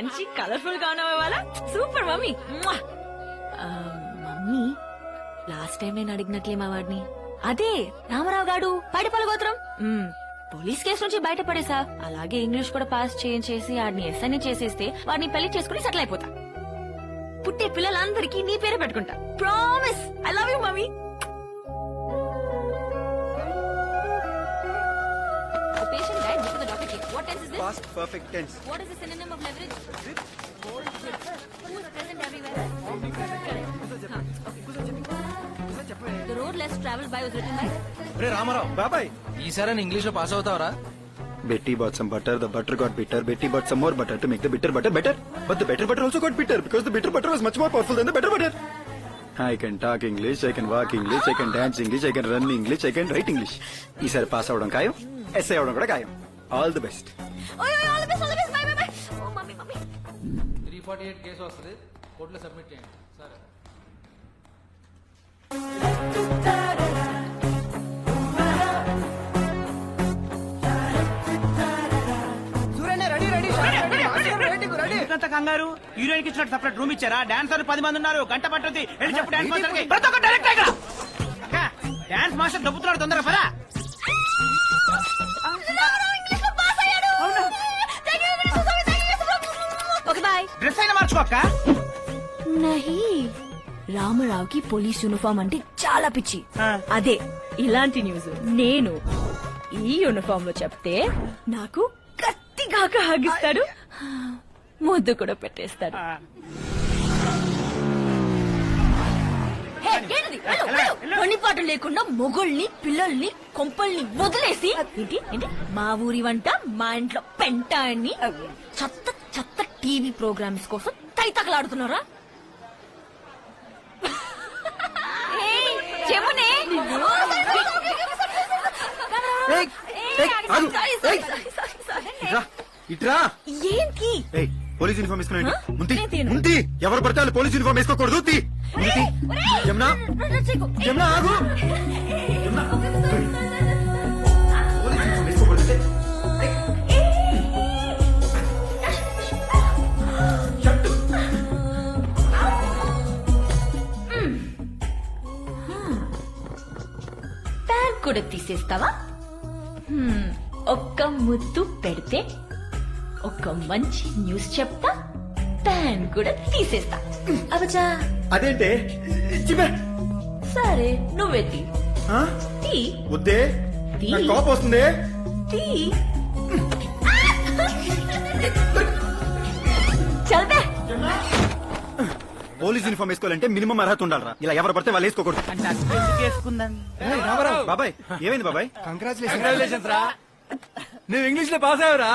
మంచి కలర్ఫుల్ గా ఉన్నావా వాళ్ళ super mummy mummy last time నేను అడిగినట్లే మా వాడిని అదే రామారావు గాడు పైడిపల్లి గోత్రం పోలీస్ కేసు నుంచి బయటపడేసా అలాగే ఇంగ్లీష్ కూడా పాస్ చేయించేసి ఆడిని ఎస్ఐని చేసేస్తే వాడిని పెళ్లి చేసుకుని సెటిల్ అయిపోతా పుట్టే పిల్లలందరికీ నీ పేరే పెట్టుకుంటా promise I love you mummy The patient died before the doctor came. What tense is this? Past perfect tense. What is the synonym of leverage? Who is present everywhere? The road less traveled by was written by? రే Ramarao Babai. ఈసారి English లో pass అవుతావరా? Betty bought some butter, the butter got bitter. Betty bought some more butter to make the bitter butter better. But the better butter also got bitter because the bitter butter was much more powerful than the better butter. I can talk English, I can walk English, I can dance English, I can run English, I can write English. ఈసారి pass అవడం ఖాయం, SI అవడం కూడా ఖాయం. All the best. All the best, bye, bye, bye. Oh, mommy. 348 case వస్తుంది, కోర్టులో submit చేయండి. సరే. ఎందుకంత కంగారు? హీరోయిన్ కి ఇచ్చినట్టు సపరేట్ రూమ్ ఇచ్చారా? డాన్సర్ 10 మంది ఉన్నారు, గంట పట్టుద్ది. వెళ్ళి చెప్పు డాన్స్ మాస్టర్ కి. ప్రతి ఒక్క డైరెక్టర్ ఇక్కడ. డాన్స్ మాస్టర్ దొబ్బుతున్నాడు, తొందరగా పద. Okay, bye. డ్రెస్ అయినా మార్చుకోక్క. నహీ రామారావుకి పోలీస్ యూనిఫామ్ అంటే చాలా పిచ్చి అదే ఇలాంటి న్యూస్ నేను ఈ యూనిఫామ్ లో చెప్తే నాకు గట్టిగా హాగిస్తాడు ముద్దు కూడా పెట్టేస్తాడు పనిపాటు లేకుండా మొగుల్ని పిల్లల్ని కొంపల్ని వదిలేసి ఏంటి ఏంటి మా ఊరి వంట మా ఇంట్లో పెంట అని చెత్త చెత్త టీవీ ప్రోగ్రామ్స్ కోసం తైతకలాడుతున్నారా ఇట్రా ఏంటి పోలీస్ యూనిఫామ్ వేసుకున్నాండి నేను తీయను. ముందు ఎవరు పడితే వాళ్ళు పోలీస్ యూనిఫామ్ వేసుకోకూడదు జమునా జమునా ఆగు జమునా పోలీస్ యూనిఫామ్ వేసుకోకూడదు ప్యాంట్ కూడా తీసేస్తావా ఒక్క ముద్దు పెడితే ఒక మంచి న్యూస్ చెప్తా ప్యాంట్ కూడా తీసేస్తా అవచా అదేంటే సరే నువ్వే తీ తీ వద్దే నాకు కోపం వస్తుంది తీ చల్పే పోలీస్ యూనిఫామ్ వేసుకోవాలంటే మినిమం అర్హత ఉండాలరా ఇలా ఎవరు పడితే వాళ్ళు వేసుకోకూడదు అంటే అసలు ఎందుకు వేసుకుందని? బాబాయ్ ఏమైంది బాబాయ్ కంగ్రాచులేషన్స్ రా, నువ్వు ఇంగ్లీష్ లో పాస్ అయ్యావురా.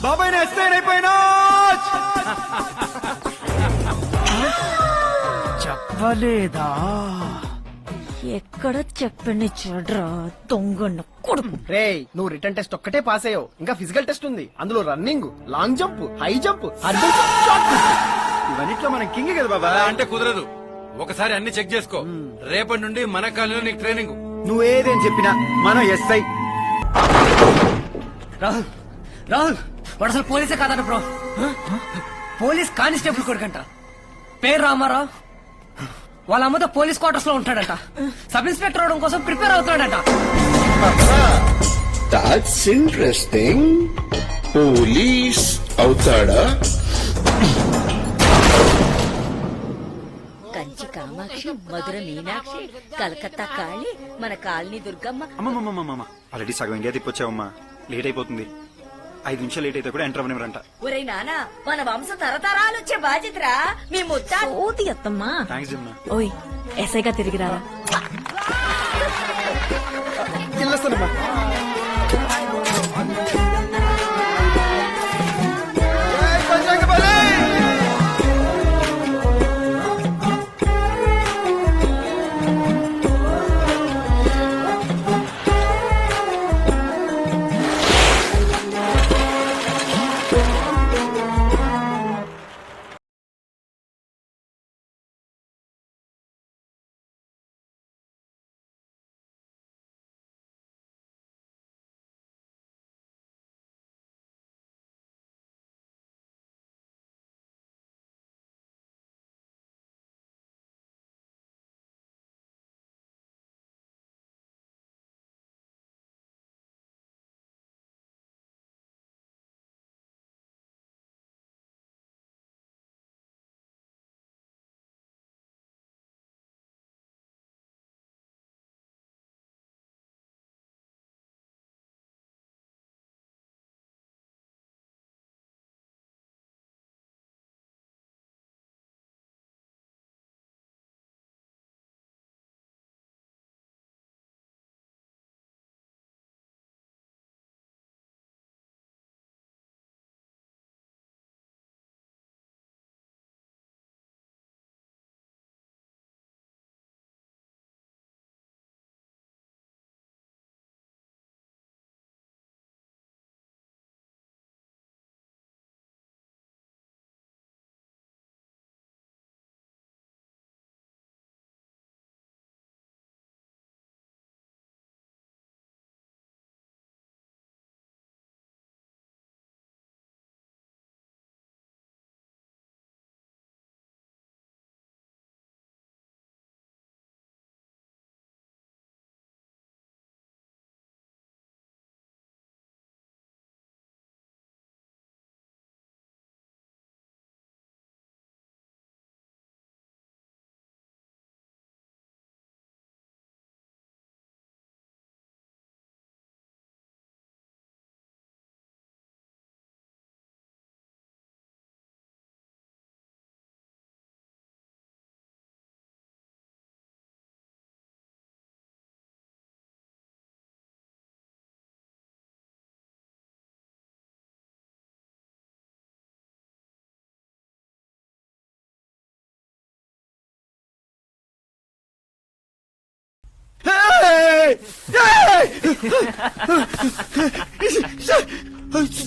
బాబాయ్ నేను ఎస్ఐ అయిపోయినా చెప్పలేదా? ఎక్కడ చెప్పండి చూడరా దొంగన్న కొడుకు రేయ్ నువ్వు రిటర్న్ టెస్ట్ ఒక్కటే పాస్ అయ్యావు, ఇంకా ఫిజికల్ టెస్ట్ ఉంది. అందులో running, long jump, high jump, హర్బల్ షార్ట్ ఇవన్నిట్లో మనం కింగ్ కదా బాబా. అలా అంటే కుదరదు, ఒకసారి అన్ని చెక్ చేసుకో. రేపటి నుండి మన కాలేజీలో నీకు ట్రైనింగ్. నువ్వేదేం చెప్పినా మనం ఎస్ఐ. రాహుల్ రాహుల్ వాడు అసలు పోలీసే కాదట బ్రో, పోలీస్ కానిస్టేబుల్ కొడుకంట. పేరు రామారావు, వాళ్ళ అమ్మతో పోలీస్ క్వార్టర్స్ లో ఉంటాడట. సబ్ ఇన్స్పెక్టర్ అవడం కోసం ప్రిపేర్ అవుతున్నాడట. That's interesting. పోలీస్ అవుతాడా? కంచి కామాక్షి, మధుర మీనాక్షి, కలకత్తా కాళి, మన కాలనీ దుర్గమ్మ. అమ్మమ్మమ్మమ్మ ఆల్రెడీ సగం ఇండియా తిప్పొచ్చావమ్మా, లేట్ అయిపోతుంది. 5 నిమిషాలు లేట్ అయితే కూడా ఎంటర్ అవ్వనివ్వరంట. ఒరే నానా, మన వంశ తరతరాలు వచ్చే బాధ్యతరా మీ ముత్తా. ఓతి అత్తమ్మా. థ్యాంక్స్ జమునా. ఓయ్ ఎస్ఐగా తిరిగి రారా. వెళ్ళొస్తానమ్మా.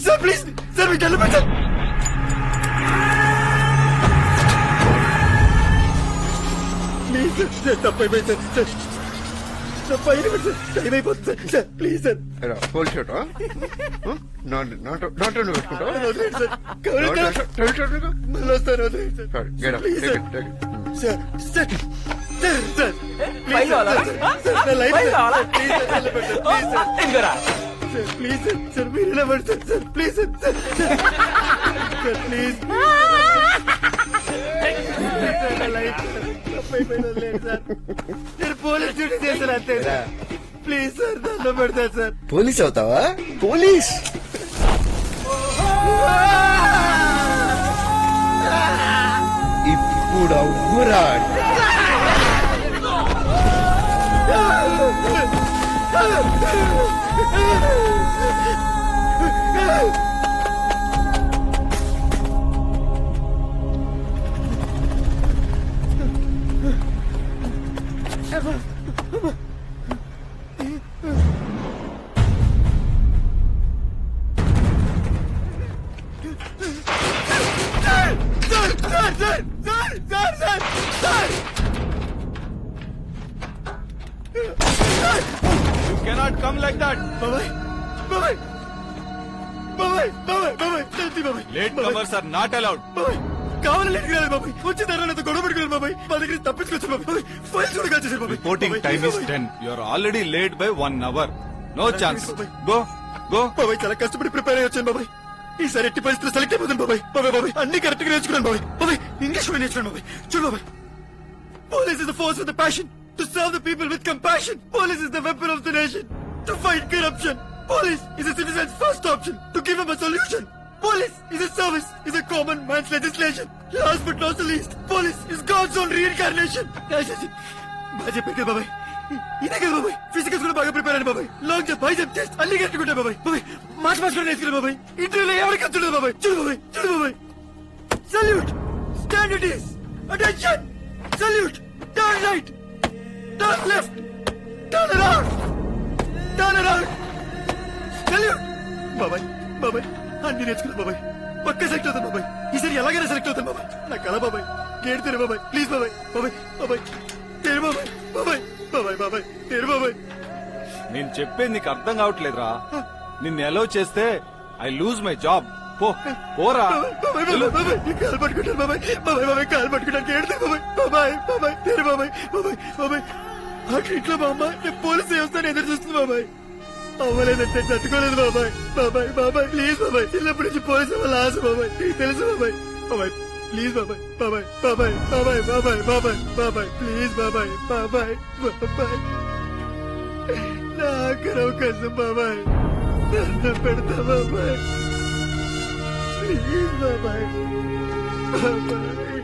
సార్ ప్లీజ్ సార్ మీకు వెళ్ళిపోయి సార్ ప్లీజ్ సార్ తప్పైపోయింది సార్ తప్పైపోయింది సార్ టైం అయిపోతుంది sir please sir whole shirt not పెట్టుకుంటావా వదిలేండి సార్ కవరేజ్ మళ్ళీ వస్తాను వదిలేండి sir please sir sir sir sir sir please sir నా లైఫ్ సార్ ప్లీజ్ సార్ వెళ్ళిపోండి please sir sir please sir sir మీరు ఇలా పడతారు sir please sir sir sir please నేను పోలీస్ డ్యూటీ చేశాను అంతే సార్ ప్లీజ్ సార్ దండం పెడతాను సార్ పోలీస్ అవుతావా పోలీస్ ఇప్పుడు అవ్వురా You cannot come like that. బాబాయ్ బాబాయ్ బాబాయ్ బాబాయ్ బాబాయ్ తంతి బాబాయ్ Late comers are not allowed. బాబాయ్ కావాలని లేట్ కాదు బాబాయ్ వచ్చి ధరలతో గొడవ పెట్టుకున్నాను బాబాయ్ మా దగ్గర తప్పించుకొచ్చాను బాబాయ్ ఫైల్ చూడ కాల్చేసారు బాబాయ్ Reporting బాబాయ్, time ప్లీజ్ is బాబాయ్. 10. You are already late by 1 hour. No chance. Go. Go. బాబాయ్ చాలా కష్టపడి ప్రిపేర్ అయ్యి వచ్చాను బాబాయ్ ఈసారి ఎట్టి పరిస్థితులు సెలెక్ట్ అయిపోతాను బాబాయ్ బాబాయ్ బాబాయ్ అన్ని కరెక్ట్ గా నేర్చుకున్నాను బాబాయ్ బాబాయ్ ఇంగ్లీష్ కూడా నేర్చుకున్నాను బాబాయ్ చూడు బాబాయ్ police is the force with the passion to serve the people with compassion police is the weapon of the nation to fight corruption police is the citizens first option to give him a solution police is a service is a common man's legislation last but not the least police is God's own reincarnation బాగా చెప్పారు కదా బాబాయ్ ఇదే కదా బాబాయ్ physicals కూడా బాగా prepare అయ్యాను బాబాయ్ long jump high jump test అన్ని కట్టుకుంటా బాబాయ్ బాబాయ్ మార్చ్ మార్చ్ కూడా నేర్చుకున్నా బాబాయ్ ఇంటర్వ్యూలో ఎవరికి వస్తుండదు బాబాయ్ చూడు బాబాయ్ చూడు బాబాయ్ salute stand it is attention salute turn right turn left turn around salute బాబాయ్ బాబాయ్ అన్ని నేర్చుకున్నా బాబాయ్ పక్క సెలెక్ట్ అవుతాను బాబాయ్ ఈసారి ఎలాగైనా సెలెక్ట్ అవుతాను బాబాయ్ నా కళ బాబాయ్ గేట్ తెరు బాబాయ్ ప్లీజ్ బాబాయ్ బాబాయ్ బాబాయ్ తెరు బాబాయ్ బాబాయ్ బాబాయ్ బాబాయ్ తెరు బాబాయ్ నేను చెప్పేది నీకు అర్థం కావట్లేదురా నిన్ను ఎలో చేస్తే ఐ లూజ్ మై జాబ్ పో పోరా బాబాయ్ బాబాయ్ బాబాయ్ కాలు పట్టుకుంటాను బాబాయ్ బాబాయ్ బాబాయ్ కాలు పట్టుకుంటాను గేట్ తెరు బాబాయ్ బాబాయ్ బాబాయ్ తెరు బాబాయ్ బాబాయ్ బాబాయ్ అక్కడ ఇంట్లో మా అమ్మ నేను పోలీస్ వ్యవస్థను ఎదురు చూస్తుంది బాబాయ్ అవ్వలేదంటే తట్టుకోలేదు బాబాయ్ బాబాయ్ బాబాయ్ ప్లీజ్ బాబాయ్ చిన్నప్పటి నుంచి పోలీసు వాళ్ళ ఆశ బాబాయ్ నీకు తెలుసు బాబాయ్ బాబాయ్ ప్లీజ్ బాబాయ్ బాబాయ్ బాబాయ్ బాబాయ్ బాబాయ్ బాబాయ్ బాబాయ్ ప్లీజ్ బాబాయ్ బాబాయ్ బాబాయ్ నా ఆఖరి అవకాశం బాబాయ్ దండం పెడతా బాబాయ్ ప్లీజ్ బాబాయ్ బాబాయ్